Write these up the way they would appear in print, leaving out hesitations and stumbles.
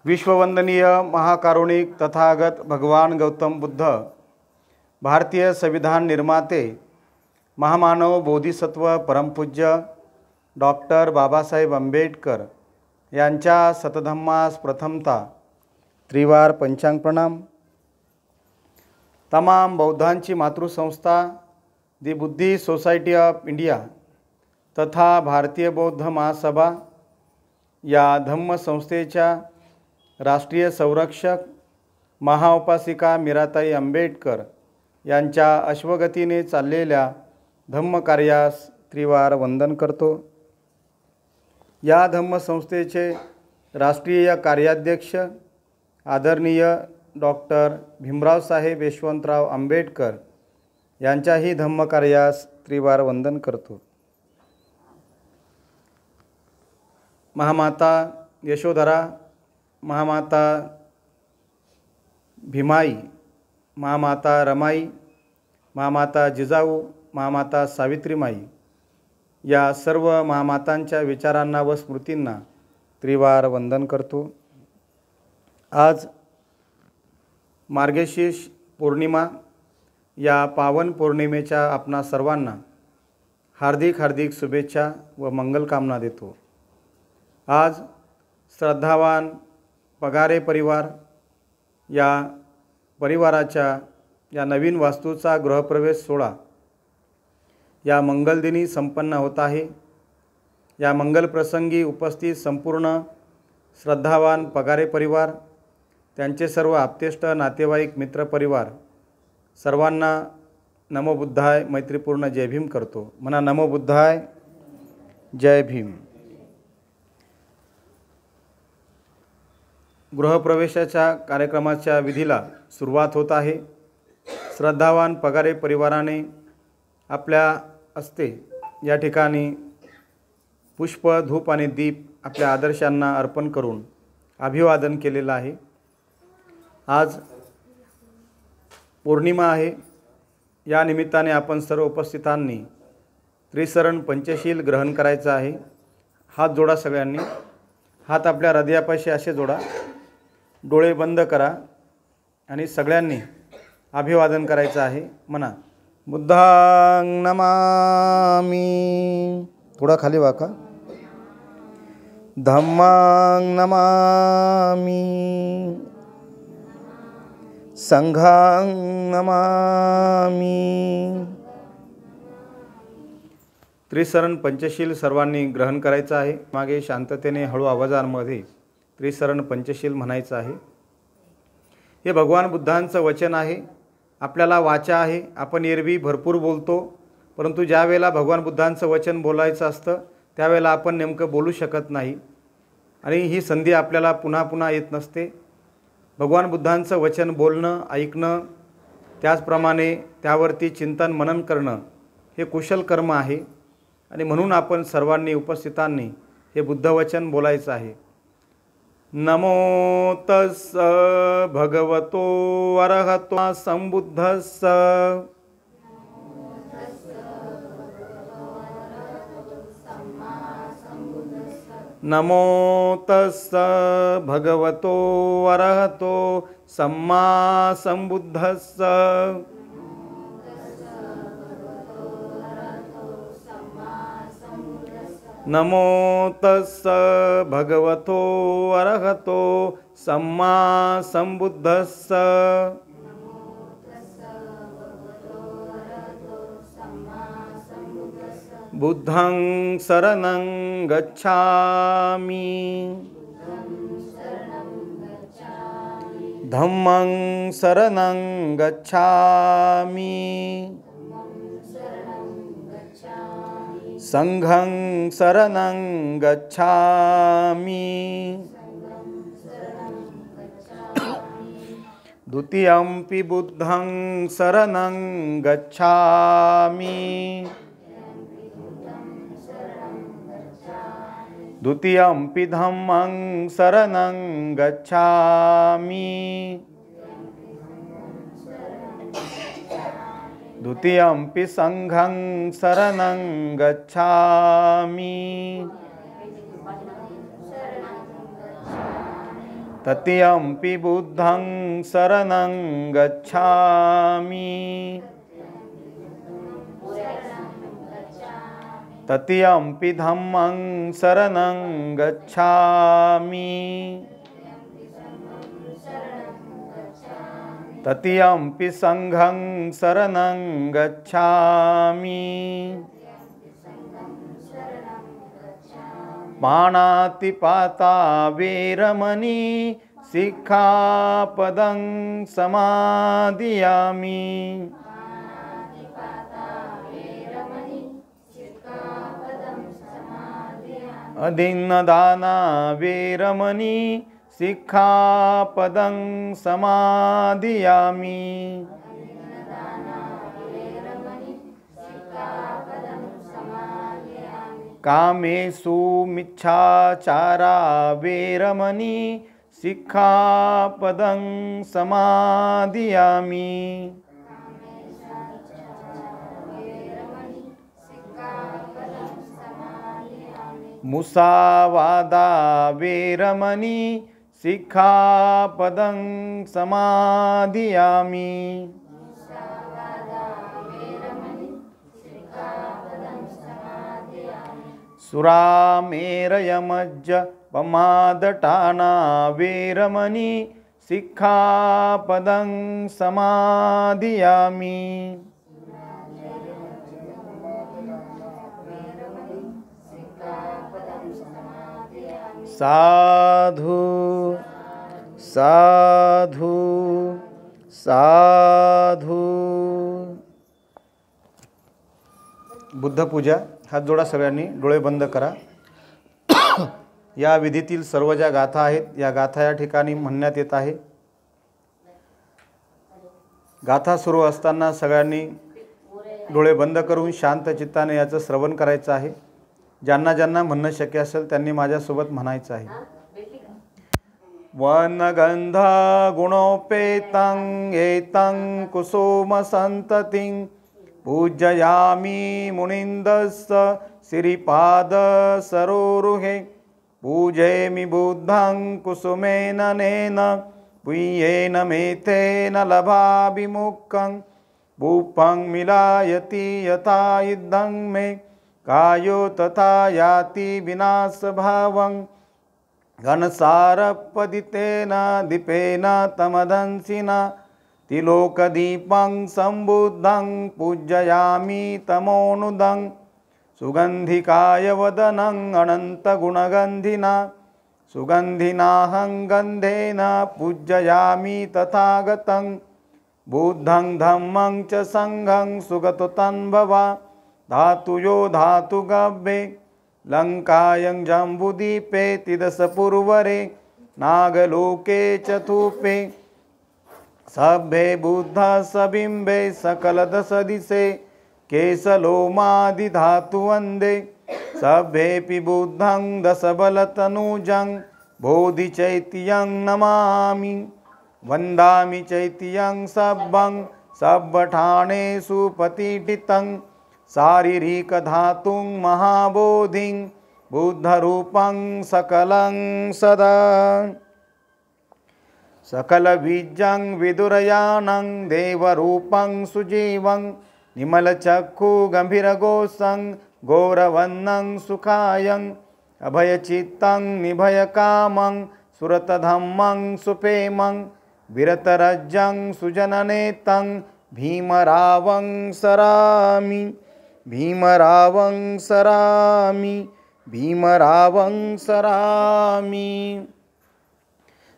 विश्ववंदनीय महाकारुणिक तथागत भगवान गौतम बुद्ध, भारतीय संविधान निर्माते, महामानव बोधिसत्व परमपूज्य डॉक्टर बाबासाहेब आंबेडकर यांच्या सतधम्मास प्रथमतः त्रिवार पंचांग प्रणाम। तमाम बौद्धांची मातृसंस्था दी बुद्धी सोसायटी ऑफ इंडिया तथा भारतीय बौद्ध महासभा या धम्म संस्थेच्या राष्ट्रीय संरक्षक महाउपासिका मीराताई आंबेडकर यांच्या अश्वगतीने चाललेल्या धम्म कार्यास त्रिवार वंदन करतो। या धम्म संस्थेचे राष्ट्रीय कार्याध्यक्ष आदरणीय डॉक्टर भीमराव साहेब यशवंतराव आंबेडकर यांच्याही धम्म कार्यास त्रिवार वंदन करतो। महामाता यशोधरा, महामाता भीमाई, महामाता रमाई, महामाता जिजाऊ, महामाता सावित्रीमाई या सर्व महामातांच्या विचारांना व स्मृतींना त्रिवार वंदन करतो। आज मार्गशीर्ष पौर्णिमा या पावन पौर्णिमेच्या आपणा सर्वांना हार्दिक हार्दिक शुभेच्छा व मंगलकामना देतो। आज श्रद्धावान पगारे परिवार या परिवाराच्या या नवीन वास्तूचा गृहप्रवेश सोहळा या मंगलदिनी संपन्न होत आहे। या मंगल प्रसंगी उपस्थित संपूर्ण श्रद्धावान पगारे परिवार, त्यांचे सर्व आप्तेष्ट, नातेवाईक, मित्रपरिवार सर्वांना नमो बुद्धाय मैत्रीपूर्ण जय भीम करतो। म्हणा नमो बुद्धाय जय भीम। गृहप्रवेशाच्या कार्यक्रमाच्या विधीला सुरुवात होत आहे। श्रद्धावान पगारे परिवाराने आपल्या हस्ते या ठिकाणी पुष्प, धूप आणि दीप आपल्या आदर्शांना अर्पण करून अभिवादन केलेलं आहे। आज पौर्णिमा आहे। या निमित्ताने आपण सर्व उपस्थितांनी त्रिसरण पंचशील ग्रहण करायचं आहे। हात जोडा सगळ्यांनी। हात आपल्या हृदयापाशी असे जोडा, डोळे बंद करा आणि सगळ्यांनी अभिवादन करायचं आहे। म्हणा बुद्धां नमामि, थोडा खाली वाका, धम्मां नमामि, संघां नमामि। त्रिसरण पंचशील सर्वांनी ग्रहण करायचं आहे। मागे शांततेने हळू आवाजांमध्ये त्रिसरण पंचशील म्हणायचं आहे। हे भगवान बुद्धांचं वचन आहे। आपल्याला वाचा आहे, आपण एरवी भरपूर बोलतो, परंतु ज्या वेळेला भगवान बुद्धांचं वचन बोलायचं असतं त्यावेळेला आपण नेमकं बोलू शकत नाही आणि ही संधी आपल्याला पुन्हा पुन्हा येत नसते। भगवान बुद्धांचं वचन बोलणं, ऐकणं, त्याचप्रमाणे त्यावरती चिंतन मनन करणं हे कुशल कर्म आहे आणि म्हणून आपण सर्वांनी उपस्थितांनी हे बुद्धवचन बोलायचं आहे। नमो तस् भगवतो अरहतो संबुद्धस्स, नमो तस् भगवतो अरहतो सम्मा संबुद्धस्स, नमो तस् भगवतो अरहतो सम्मा संबुद्धस्स। बुद्धं शरणं गच्छामि, धम्मं शरणं गच्छामि, संघं शरणं गच्छामि, द्वितीयंपि बुद्धं शरणं गच्छामि, द्वितीयंपि धम्मं शरणं गच्छामि, द्वितीयंपि संघं शरणं गच्छामि, तत्यंपि बुद्धं शरणं गच्छामि तत्यंपि धम्मं शरणं गच्छामि तत्यंपि संघं शरणं गच्छामि पाणातिपाता वेरमणि सिक्खापदं समादियामि अदिन्नदाना वेरमणि सिक्खापदं समादियामि कामेषु मिच्छाचारा वेरमणि सिक्खापदं समादियामि मुसावादा वेरमणि सिक्खापदं समादियामि सुरामेरयमज्ज पमादटाना वेरमणि सिक्खापदं समादियामि साधु साधु साधु। बुद्धपूजा। हात जोडा सगळ्यांनी, डोळे बंद करा। या विधीतील सर्व ज्या गाथा आहेत या गाथा या ठिकाणी म्हणण्यात येत आहे। गाथा सुरू असताना सगळ्यांनी डोळे बंद करून शांत चित्ताने याचं श्रवण करायचं आहे। ज्यांना ज्यांना म्हणणं शक्य असेल त्यांनी माझ्यासोबत म्हणायचं आहे। वनगंध गुणोपेतं एतं कुसुम संततिं पूजयामि मुनिन्दस्स श्रीपाद सरोरुहे पूजयामि बुद्धं कुसुमेन नेन पुय्येन मेथेन लभाभिमुखं भूपं मिलायति यथा इद्धं मे कायो तथा याति विनाशभावं घनसारपदितेन दीपेन तमदंसिना तिलोकदीपं सम्बुद्धं पूजयामि तमोनुदं सुगन्धिकाय वदनं अनन्तगुणगन्धिना सुगन्धिनाहं गन्धेन पूजयामि तथागतं बुद्धं धम्मं च संघं सुगतोऽन्भवा धातुयो धातुगव्ये लङ्कायं जम्बुदीपे तिदसपूर्वरे नागलोके चतुपे सभ्ये बुद्धा सबिम्बे सकलदशदिशे केशलोमादिधातुवन्दे सभ्येऽपि बुद्धं दशबलतनुजं बोधिचैत्यं नमामि वन्दामि चैत्यं सब्बं सब्बठाणेषु प्रतिष्ठितं शारीरिकधातुं महाबोधिं बुद्धरूपं सकलं सदा सकलबीजं विदुरयानं देवरूपं सुजीवं निमलचक्षुगम्भीरगोसं गौरवन्नं सुखायं अभयचित्तं निभयकामं सुरतधम्मं सुपेमं विरतरज्जं सुजननेतं भीमरावं सरामि भीमरावं सरामि भीमरावं सरामि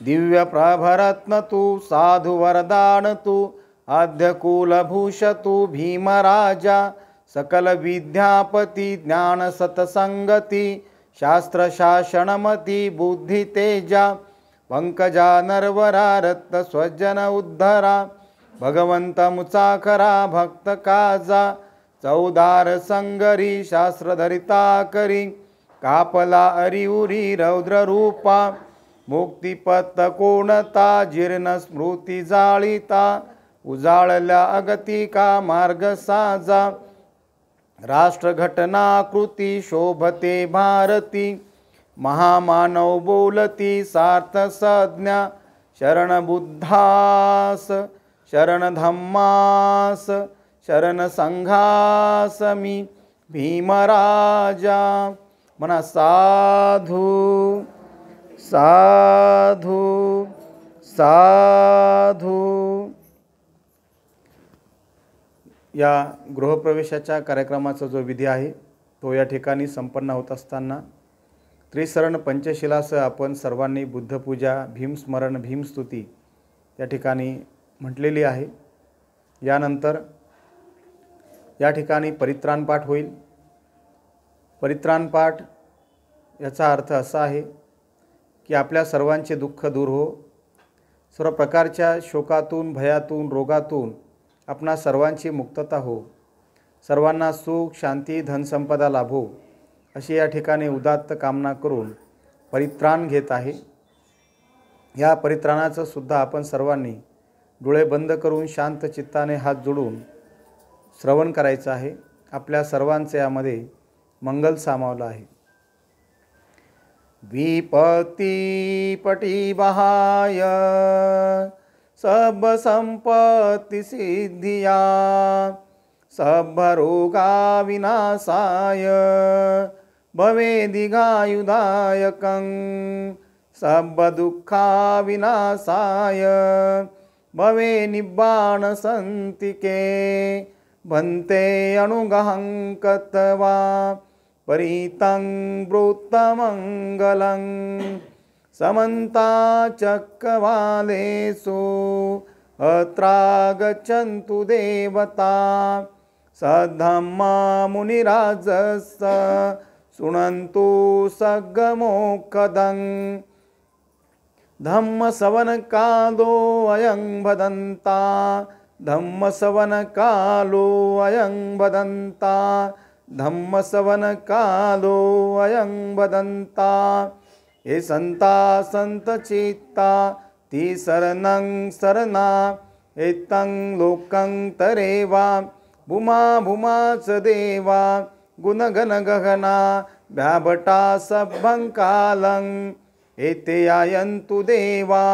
दिव्यप्रभरत्नतु साधुवरदानतु आद्यकुलभूषतु भीमराजा सकलविद्यापति ज्ञानसत्संगति शास्त्रशासनमति बुद्धितेजा पंकजा नरवरा रत्नस्वजन उद्धरा भगवंत मुचाखरा भक्त काजा चौदार संगरी शास्त्रधरिता करी कापला अरिउरी रौद्र रूपा मुक्तिपत कोणता जीर्ण स्मृती जाळीता उजाळल्या अगतिका मार्ग साजा राष्ट्रघटना कृती शोभते भारती महामानव बोलती सार्थ संज्ञा, शरण बुद्धास शरण धम्मास शरण संघास मी भीमराजा. म्हणा साधू साधू साधू. या गृहप्रवेशाच्या कार्यक्रमाचा जो विधी आहे तो या ठिकाणी संपन्न होत असताना त्रिसरण पंचशिलासह आपण सर्वांनी बुद्धपूजा, भीमस्मरण, भीमस्तुती या ठिकाणी म्हटलेली आहे. यानंतर या ठिकाणी परित्राण पाठ होईल. परित्राण पाठ याचा अर्थ असा आहे की आपल्या सर्वांचे दुःख दूर हो, सर्व प्रकारच्या शोकातून, भयातून, रोगातून आपणा सर्वांची मुक्तता हो, सर्वांना सुख, शांती, धनसंपदा लाभो, अशी या ठिकाणी उदात्त कामना करून परित्राण घेत आहे. या परित्राणाचं सुद्धा आपण सर्वांनी डोळे बंद करून शांत चित्ताने हात जोडून श्रवण करायचं आहे. आपल्या सर्वांचे यामध्ये मंगल सामावलं आहे. विपत्ति पटी बहाय सब संपत्ति सिद्धिया, सब रोगा विनाशाय भवे दीर्घायुदायकं, सब दुःखा विनाशाय भवे निब्बाण संतिके, भन्ते अनुगहं कत्वा परितं ब्रूतमङ्गलं, समन्ता चक्रवालेषु अत्रागच्छन्तु देवता, सद्धम्मा मुनिराजस्य शृण्वन्तु सद्गमोक्षदं, धम्मश्रवणकालो अयं वदन्ता, धम्मश्रवणकालो अयं वदन्ता, धम्मश्रवणकालो अयं वदन्ता. हे संता संत चित्ता ती शरणं शरणा, एतं लोकं तरेवा भूमा भूमाच देवा, गुणगण गहना व्याभटा सभ्यं कालं, एते आयन्तु देवा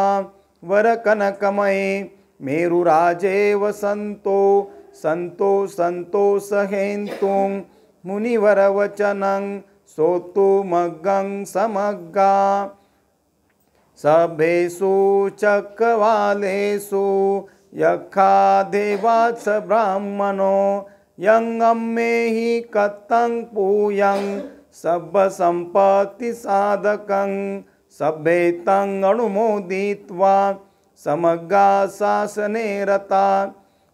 वर कनकमये, मेरुराजे वसन्तो संतो सहेन्तुं, मुनिवरवचनं सोतु मग्गं समग्गा, सभेषु चक्रवालेषु यक्षा देवाच ब्राह्मणो, यं अम्मेहि कथं पूयं सब्बसम्पत्ति साधकं, सभ्येतं अनुमोदित्वा समग्गा शासने रता,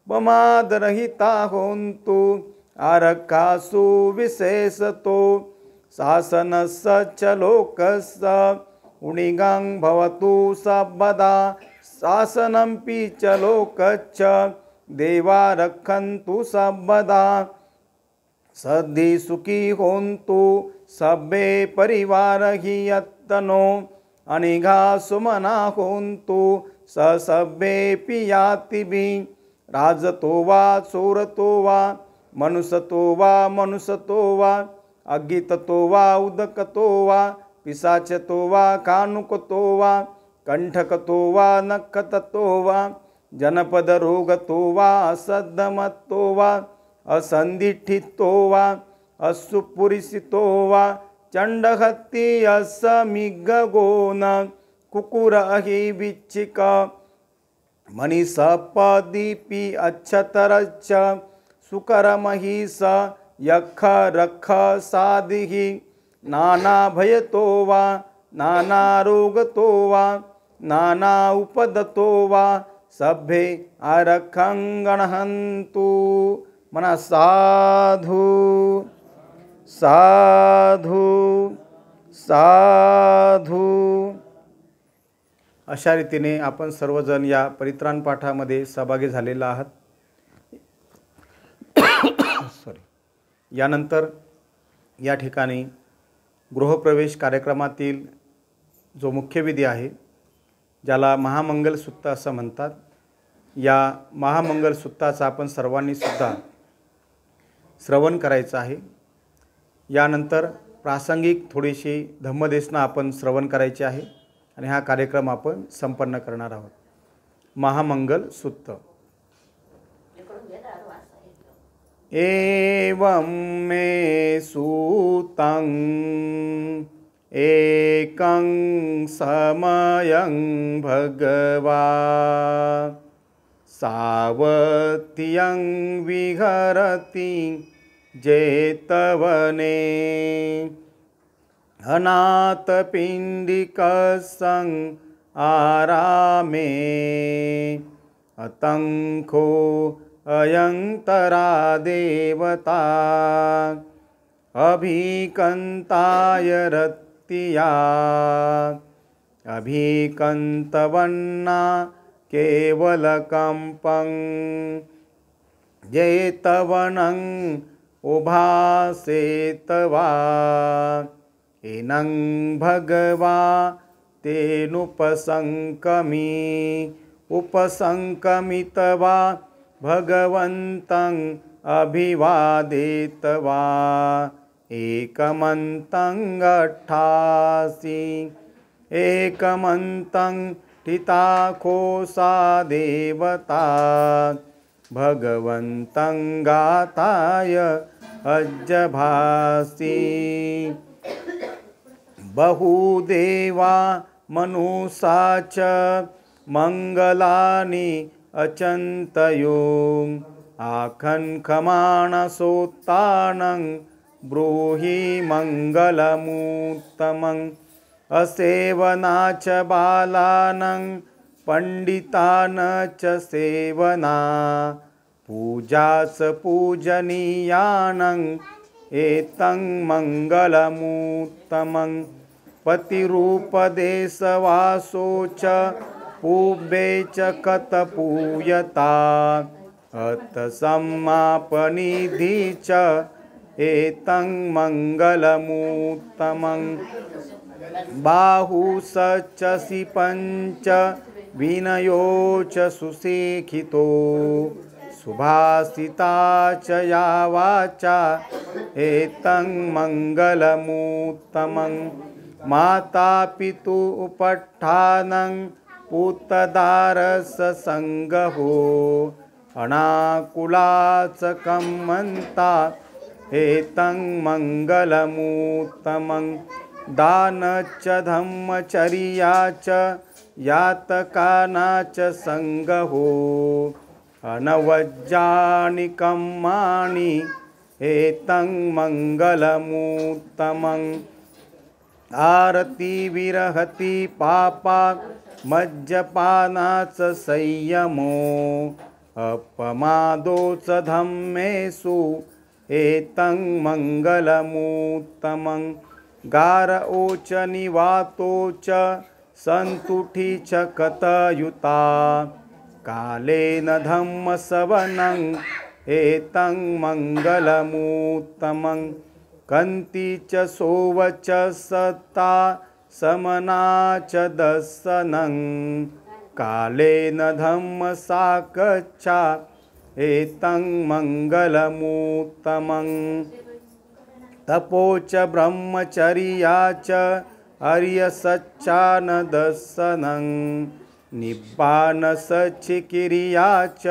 प्रमादरहिता होन्तु आरक्षासु विशेषतो, शासनस्य च लोकस्य उणिगं भवतु सर्वदा, शासनमपि च लोकस्य देवा रक्षन्तु सर्वदा, सद्धि सुखी होन्तु सभ्ये परिवारहि यत्तनो, अनिघा सुमना होन्तु स सभ्येऽपि यातिभिः, राजतो वा चोरतो वा मनुष्यतो वा मनुष्यतो वा, अज्ञिततो वा उदकतो वा, पिशाचतो वा कानुकतो वा, कंठकतो वा नखततो वा, जनपदरोगतो वा असद्धमत्तो वा, असंदिठितो वा, असुपुरिसितो वा, चंडहत्ति असमिग्गोन, कुकुर अहि विच्छिक, मणिसपदीपि अच्छतरच्च, सुकरमहिष यक्ष रक्ष साधिः, नाना भयतो वा नाना रोगतो वा, नाना उपदतो वा, सभ्ये आरक्षं गणहन्तु. म्हणा साधू साधू साधू. अशा रीतीने आपण सर्वजण या परित्राण पाठामध्ये सहभागी झालेला आहात. यानंतर या ठिकाणी गृहप्रवेश कार्यक्रमातील जो मुख्य विधी आहे, ज्याला महामंगल सुत्त असं म्हणतात, या महामंगल सुत्ताचा आपण सर्वांनी सुद्धा श्रवण करायचं आहे. यानंतर प्रासंगिक थोडीशी धम्मदेशना आपण श्रवण करायची आहे आणि हा कार्यक्रम आपण संपन्न करणार आहोत. महामंगल सुत्त. एवं मे सूतं एकं समयं भगवा सावत्यं विहरति जेतवने अनाथपिण्डिकसं आरामे अतंखो अयंतरा देवता अभिकंताय रत्तिया अभिकंतवन्ना केवलकंपं जेतवनं उभासेतवा एनं भगवा तेनुपसंकमी उपसंकमितवा भगवन्तं अभिवादेतवा एकमन्तं अट्ठासि एकमन्तं ठिताखोसा देवता भगवन्तं गाताय अज्जभासि बहुदेवा मनुषा च मंगलानि अचन्तयो आखन्खमाणसोत्तानं ब्रूहि मङ्गलमुत्तमं असेवना च बालानं पंडितान च सेवना पूजास पूजनीयानं एतं मङ्गलमुत्तमं पतिरूपदेशवासो च पूर्वे च कतपूयता अथ सम्मापनिधि च एतं मङ्गलमुत्तमं बाहुसच्चसि पञ्च विनयो च सुशिक्षितो सुभाषिता च या वाचा एतं मङ्गलमुत्तमं माता पितु उपट्ठानं पुत्रदारस्य संगहो अनाकुलाचकं मन्ता एतं मङ्गलमुत्तमं दानच्च धम्मचर्या च यातकाना च संगहो अनवज्जानि कर्माणि एतं मङ्गलमुत्तमं आरती विरहति पापा मज्जपानाच संयमो अपमादो च धम्मेषु एतं मङ्गलमुत्तमं गारओ च निवातो च सन्तुष्टि च कतयुता कालेन धम्मसवनं एतं मङ्गलमुत्तमं कन्ति च सोवच सत्ता समना च दर्शनं कालेन धम्मसाकच्छा एतं मङ्गलमुत्तमं तपो च ब्रह्मचर्या च आर्यसच्चानदर्शनं निब्बानसच्चिकिर्या च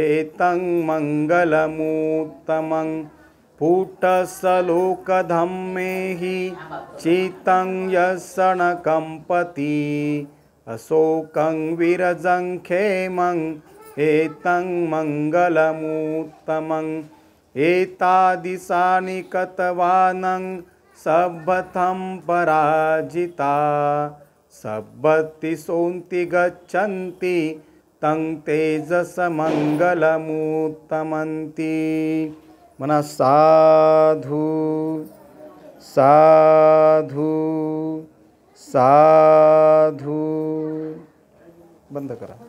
एतं मङ्गलमुत्तमं पुटसलोकधम्मे हि चित्तं यस्य न कम्पति अशोकं विरजं क्षेमं एतं मङ्गलमुत्तमं एतादृशानि कृतवानं सभ्यतं पराजिता सब्बतिसोन्ति गच्छन्ति तं तेजसमङ्गलमुत्तमन्ति. म्हणा साधू साधू साधू. बंद करा.